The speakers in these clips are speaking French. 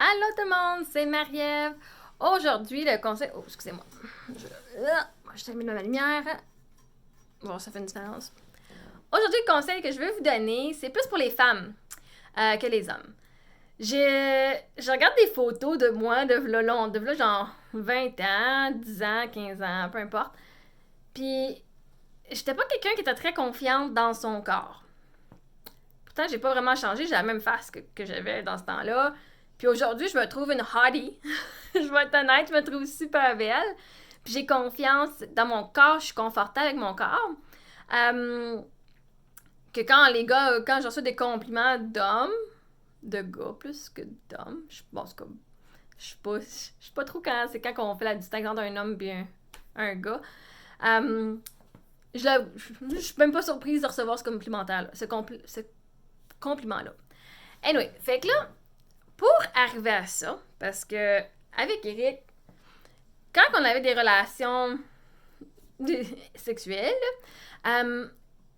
Allô tout le monde, c'est Marie-Ève. Aujourd'hui, le conseil... Oh, excusez-moi. Je termine ma lumière. Bon, ça fait une différence. Aujourd'hui, le conseil que je veux vous donner, c'est plus pour les femmes que les hommes. Je regarde des photos de moi de v'là genre 20 ans, 10 ans, 15 ans, peu importe. Puis, j'étais pas quelqu'un qui était très confiante dans son corps. Pourtant, j'ai pas vraiment changé, j'ai la même face que j'avais dans ce temps-là. Puis aujourd'hui, je me trouve une hottie. Je vais être honnête, je me trouve super belle. Puis j'ai confiance dans mon corps, je suis confortable avec mon corps. Que quand je reçois des compliments d'hommes, de gars plus que d'hommes, bon, c'est comme, je sais pas trop c'est quand on fait la distinction d'un homme et un gars. Je suis même pas surprise de recevoir ce compliment-là. Ce compliment-là. Anyway, fait que là, pour arriver à ça, parce que avec Eric, quand on avait des relations sexuelles,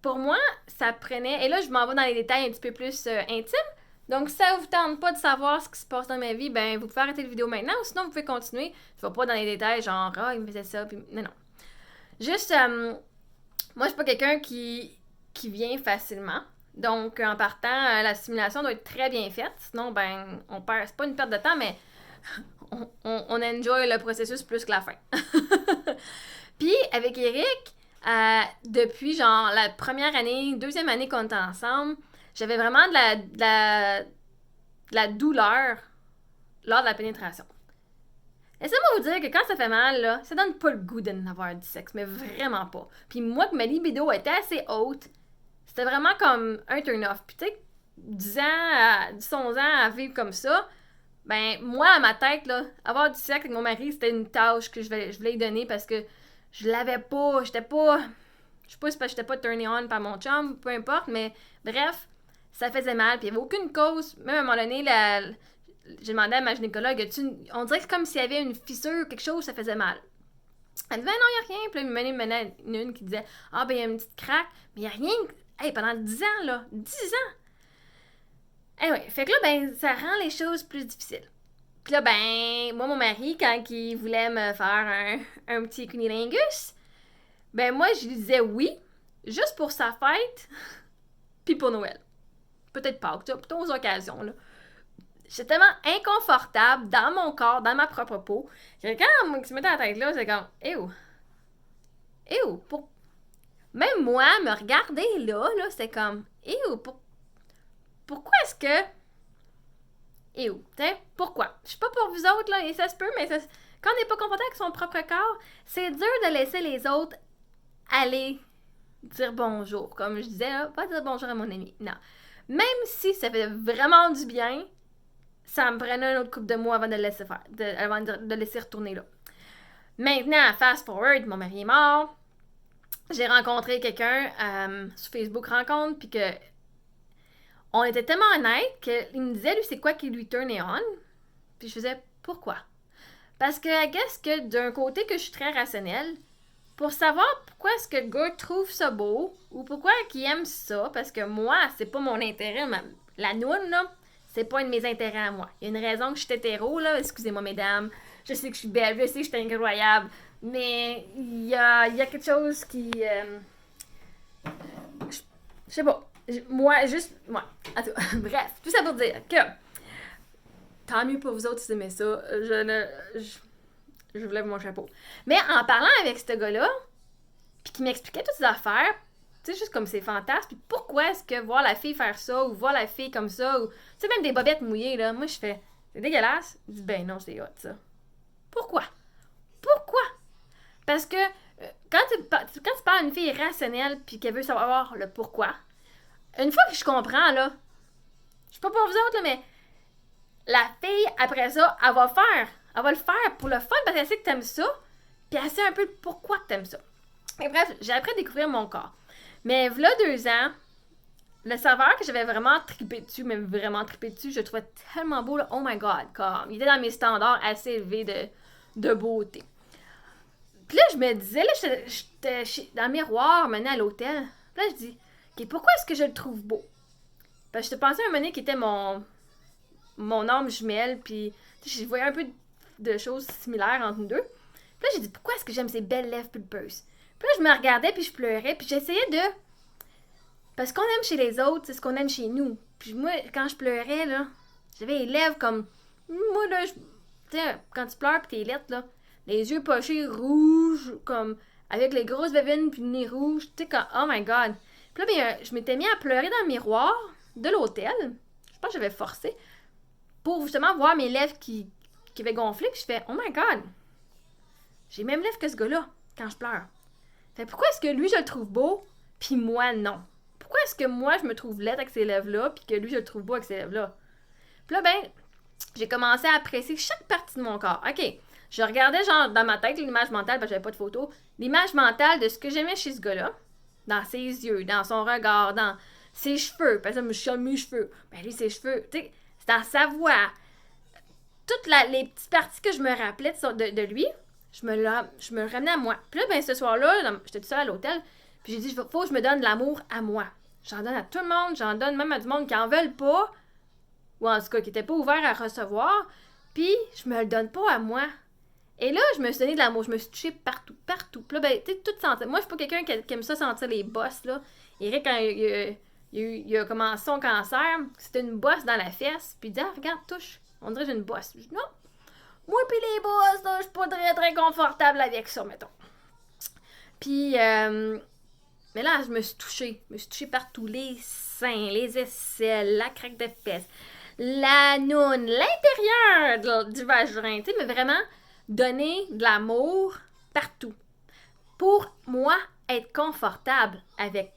pour moi, ça prenait... Et là, je m'en vais dans les détails un petit peu plus intimes. Donc, si ça vous tente pas de savoir ce qui se passe dans ma vie, ben, vous pouvez arrêter la vidéo maintenant, ou sinon, vous pouvez continuer. Je vais pas dans les détails, genre, il me faisait ça, puis... Non. Juste, moi, je suis pas quelqu'un qui vient facilement. Donc, en partant, la simulation doit être très bien faite. Sinon, ben, on perd... C'est pas une perte de temps, mais on enjoy le processus plus que la fin. Puis, avec Eric, depuis genre la première année, deuxième année qu'on était ensemble, j'avais vraiment de la douleur lors de la pénétration. Laissez-moi vous dire que quand ça fait mal, là, ça donne pas le goût d'en avoir du sexe, mais vraiment pas. Puis moi, que ma libido était assez haute, c'était vraiment comme un turn-off. Puis tu sais, 10 11 ans à vivre comme ça, ben moi, à ma tête, là, avoir du sexe avec mon mari, c'était une tâche que je voulais lui donner parce que je l'avais pas, je sais pas si parce que j'étais pas turné on par mon chum, peu importe, mais bref, ça faisait mal, puis il y avait aucune cause. Même à un moment donné, j'ai demandé à ma gynécologue, on dirait que c'est comme s'il y avait une fissure, quelque chose, ça faisait mal. Elle dit, ben non, il n'y a rien. Puis là, il me menait une qui disait, ben il y a une petite craque, mais il n'y a rien. Hey, pendant 10 ans, là, 10 ans. Anyway, fait que là, ben, ça rend les choses plus difficiles. Puis là, ben, moi, mon mari, quand il voulait me faire un petit cunilingus, ben moi, je lui disais oui, juste pour sa fête, puis pour Noël. Peut-être pas, plutôt aux occasions, là. J'étais tellement inconfortable dans mon corps, dans ma propre peau, que quand on se mettait à la tête là, c'est comme, même moi, me regarder là, c'était comme, pourquoi est-ce que... t'sais, pourquoi? Je suis pas pour vous autres, là, et ça se peut, mais quand on n'est pas confortable avec son propre corps, c'est dur de laisser les autres aller dire bonjour. Comme je disais, là, pas dire bonjour à mon ami. Non. Même si ça fait vraiment du bien, ça me prenait un autre couple de mois avant de le laisser faire, avant de le laisser retourner là. Maintenant, fast forward, mon mari est mort. J'ai rencontré quelqu'un sur Facebook Rencontre, puis que on était tellement honnêtes qu'il me disait, lui, c'est quoi qui lui turnait on. Puis je faisais, pourquoi? Parce que, I guess que d'un côté que je suis très rationnelle, pour savoir pourquoi est-ce que le gars trouve ça beau, ou pourquoi il aime ça, parce que moi, c'est pas mon intérêt, la noune, là, c'est pas un de mes intérêts à moi. Il y a une raison que je suis hétéro, là, excusez-moi, mesdames, je sais que je suis belle, je sais que je suis incroyable, mais il y a quelque chose qui... je sais pas. Moi, juste... Ouais. Bref, tout ça pour dire que... Tant mieux pour vous autres si vous aimez ça. Je vous lève mon chapeau. Mais en parlant avec ce gars-là, puis qui m'expliquait toutes ses affaires, tu sais, juste comme ses fantasmes, puis pourquoi est-ce que voir la fille faire ça, ou voir la fille comme ça, ou... Tu sais, même des bobettes mouillées, là, moi, je fais... C'est dégueulasse. Je dis, ben non, c'est hot, ça. Pourquoi? Pourquoi? Parce que quand tu parles à une fille rationnelle, puis qu'elle veut savoir le pourquoi, une fois que je comprends, là, je suis pas pour vous autres, là, mais la fille, après ça, elle va le faire pour le fun parce qu'elle sait que t'aimes ça, puis elle sait un peu pourquoi t'aimes ça. Et bref, j'ai appris à découvrir mon corps. Mais voilà 2 ans, le serveur que j'avais vraiment trippé dessus, je le trouvais tellement beau, là, oh my god, comme, il était dans mes standards assez élevés de beauté. Puis là, je me disais, là, j'étais dans le miroir, maintenant à l'hôtel, puis là, je dis, ok, pourquoi est-ce que je le trouve beau? Parce que je te pensais à un moment donné qui était mon âme jumelle, puis je voyais un peu de choses similaires entre nous deux. Puis là, j'ai dit, pourquoi est-ce que j'aime ces belles lèvres pulpeuses? Puis là, je me regardais, puis je pleurais, puis j'essayais de... Parce qu'on aime chez les autres, c'est ce qu'on aime chez nous. Puis moi, quand je pleurais, là, j'avais les lèvres comme... Moi, là, tu sais, quand tu pleures, puis t'es lettre, là, les yeux pochés rouges, comme... Avec les grosses bébines, puis le nez rouge, tu sais, comme... Oh my God! Puis là, ben, je m'étais mis à pleurer dans le miroir de l'hôtel. Je pense que j'avais forcé. Pour justement voir mes lèvres qui avaient gonflé. Puis je fais, oh my God! J'ai les mêmes lèvres que ce gars-là, quand je pleure. Fait pourquoi est-ce que lui, je le trouve beau, puis moi, non? Pourquoi est-ce que moi, je me trouve laide avec ces lèvres-là, puis que lui, je le trouve beau avec ces lèvres-là? Puis là, ben, j'ai commencé à apprécier chaque partie de mon corps. OK, je regardais, genre, dans ma tête, l'image mentale, parce que j'avais pas de photo, l'image mentale de ce que j'aimais chez ce gars-là, dans ses yeux, dans son regard, dans ses cheveux, parce que je suis mes cheveux. Ben lui, ses cheveux, tu sais, c'est dans sa voix. Toutes les petites parties que je me rappelais de lui, je me ramenais à moi. Puis là, ben, ce soir-là, j'étais toute seule à l'hôtel, puis j'ai dit, faut que je me donne de l'amour à moi. J'en donne à tout le monde, j'en donne même à du monde qui en veulent pas, ou en tout cas qui n'était pas ouvert à recevoir, puis je me le donne pas à moi. Et là, je me suis donné de l'amour, je me suis touchée partout, partout. Puis là, ben, tu sais, tout sentir. Moi, je suis pas quelqu'un qui aime ça sentir les bosses, là. Eric, quand il a commencé son cancer, c'était une bosse dans la fesse, puis il dit, ah, regarde, touche, on dirait que j'ai une bosse. Je dis, non, moi pis les bosses, là, je suis pas très, très confortable avec ça, mettons. Puis, mais là, je me suis touchée partout, les seins, les aisselles, la craque de fesses, la noune, l'intérieur du vagin, tu sais, mais vraiment donner de l'amour partout. Pour moi, être confortable avec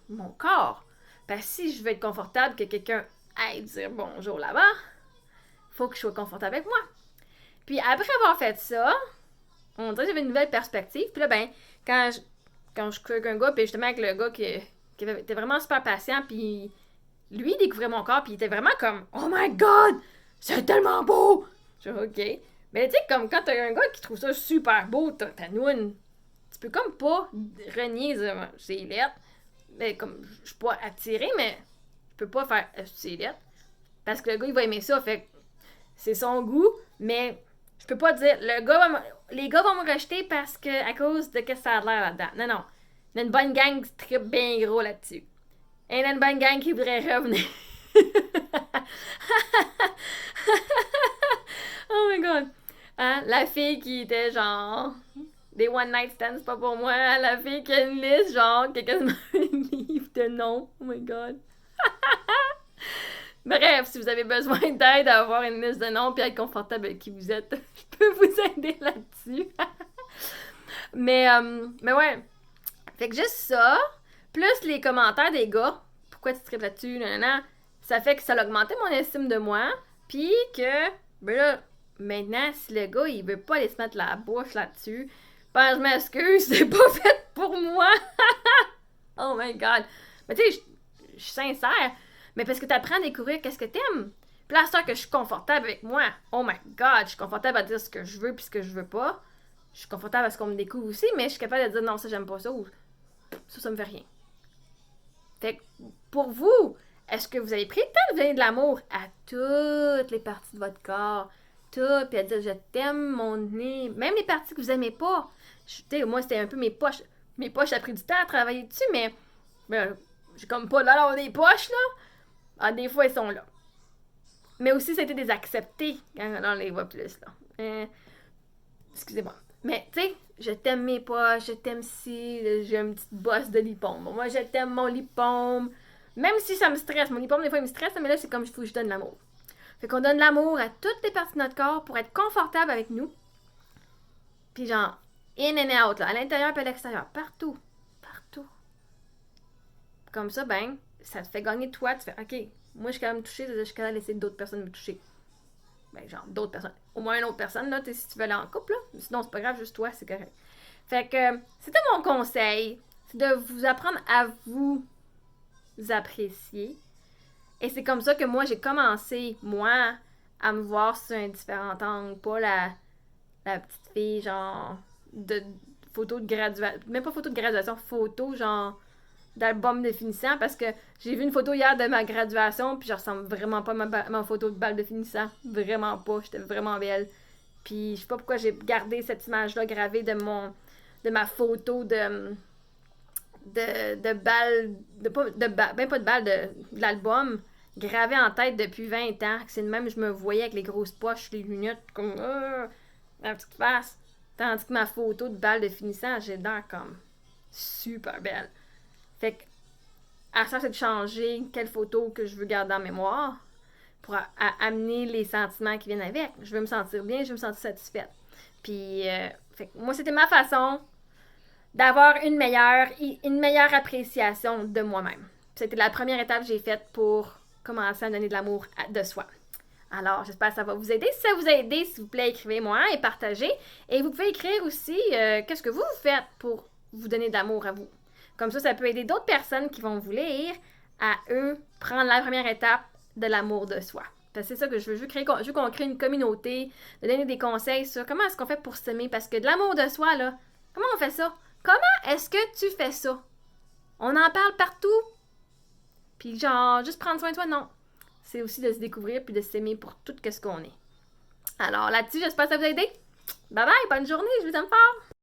mon corps. Parce que si je veux être confortable, que quelqu'un aille dire bonjour là-bas, faut que je sois confortable avec moi. Puis après avoir fait ça, on dirait que j'avais une nouvelle perspective. Puis là, ben, quand je courais avec un gars, puis justement avec le gars qui était vraiment super patient, puis lui, il découvrait mon corps, puis il était vraiment comme « Oh my God! C'est tellement beau! » Je dis « OK. » Mais tu sais, comme quand t'as un gars qui trouve ça super beau, ta noune, tu peux comme pas renier, c'est lettre. Mais comme, je suis pas attirée, mais je peux pas faire c'est lettre. Parce que le gars, il va aimer ça, fait c'est son goût, mais je peux pas dire, les gars vont me rejeter parce que, à cause de ce que ça a l'air là-dedans. Non, non. Il y a une bonne gang qui tripe bien gros là-dessus. Et il y a une bonne gang qui voudrait revenir. Oh my God. Hein? La fille qui était genre... Des one night stands, c'est pas pour moi. La fille qui a une liste, genre, qui a quasiment un livre de noms. Oh my God. Bref, si vous avez besoin d'aide à avoir une liste de noms et être confortable avec qui vous êtes, je peux vous aider là-dessus. mais ouais. Fait que juste ça, plus les commentaires des gars, pourquoi tu tripes là-dessus, nanana, ça fait que ça a augmenté mon estime de moi. Puis que, ben là, maintenant, si le gars, il veut pas aller se mettre la bouche là-dessus, ben je m'excuse, c'est pas fait pour moi. Oh my God. Mais tu sais, je suis sincère. Mais parce que t'apprends à découvrir qu'est-ce que t'aimes. Puis là, c'est que je suis confortable avec moi. Oh my God, je suis confortable à dire ce que je veux puis ce que je veux pas. Je suis confortable à ce qu'on me découvre aussi, mais je suis capable de dire non, ça j'aime pas ça ou ça me fait rien. Fait que pour vous, est-ce que vous avez pris le temps de donner de l'amour à toutes les parties de votre corps? Tout, puis à dire je t'aime, mon nez, même les parties que vous aimez pas. Moi, c'était un peu mes poches. Mes poches, ça a pris du temps à travailler dessus, mais j'ai comme pas l'air des poches, là. Ah, des fois, elles sont là. Mais aussi, ça a été des acceptés quand on les voit plus, là. Excusez-moi. Mais, tu sais, je t'aime mes poches, je t'aime si j'ai une petite bosse de lipome. Bon, moi, je t'aime mon lipome. Même si ça me stresse. Mon lipome, des fois, il me stresse, mais là, c'est comme il faut que je donne l'amour. Fait qu'on donne l'amour à toutes les parties de notre corps pour être confortable avec nous. Puis genre, in and out, là, à l'intérieur et à l'extérieur. Partout. Partout. Comme ça, ben, ça te fait gagner de toi. Tu fais, OK, moi, je suis capable de me toucher, je suis capable de laisser d'autres personnes me toucher. Ben, genre, d'autres personnes. Au moins une autre personne, là, si tu veux aller en couple, là. Sinon, c'est pas grave, juste toi, c'est correct. Fait que, c'était mon conseil. C'est de vous apprendre à vous apprécier. Et c'est comme ça que moi, j'ai commencé, moi, à me voir sur un différent angle. Pas la petite fille, genre, de photo de graduation. Même pas photo de graduation, photo, genre, d'album de finissant parce que j'ai vu une photo hier de ma graduation puis je ressemble vraiment pas à ma photo de bal de finissant. Vraiment pas. J'étais vraiment belle. Puis je sais pas pourquoi j'ai gardé cette image-là gravée de ma photo de balle, ben pas de balle, de l'album, gravée en tête depuis 20 ans. C'est de même, je me voyais avec les grosses poches, les lunettes, comme, la petite face. Tandis que ma photo de balle de finissant, j'ai l'air comme super belle. Fait que, à ça, c'est de changer quelle photo que je veux garder en mémoire pour amener les sentiments qui viennent avec. Je veux me sentir bien, je veux me sentir satisfaite. Puis, fait que moi, c'était ma façon d'avoir une meilleure appréciation de moi-même. C'était la première étape que j'ai faite pour commencer à donner de l'amour de soi. Alors, j'espère que ça va vous aider. Si ça vous a aidé, s'il vous plaît, écrivez-moi et partagez. Et vous pouvez écrire aussi qu'est-ce que vous faites pour vous donner de l'amour à vous. Comme ça peut aider d'autres personnes qui vont vous lire à eux prendre la première étape de l'amour de soi. Parce que c'est ça que je veux. Je veux qu'on crée une communauté, de donner des conseils sur comment est-ce qu'on fait pour s'aimer. Parce que de l'amour de soi, là, comment on fait ça? Comment est-ce que tu fais ça? On en parle partout. Puis genre, juste prendre soin de soi, non. C'est aussi de se découvrir puis de s'aimer pour tout ce qu'on est. Alors là-dessus, j'espère que ça vous a aidé. Bye bye, bonne journée, je vous aime fort!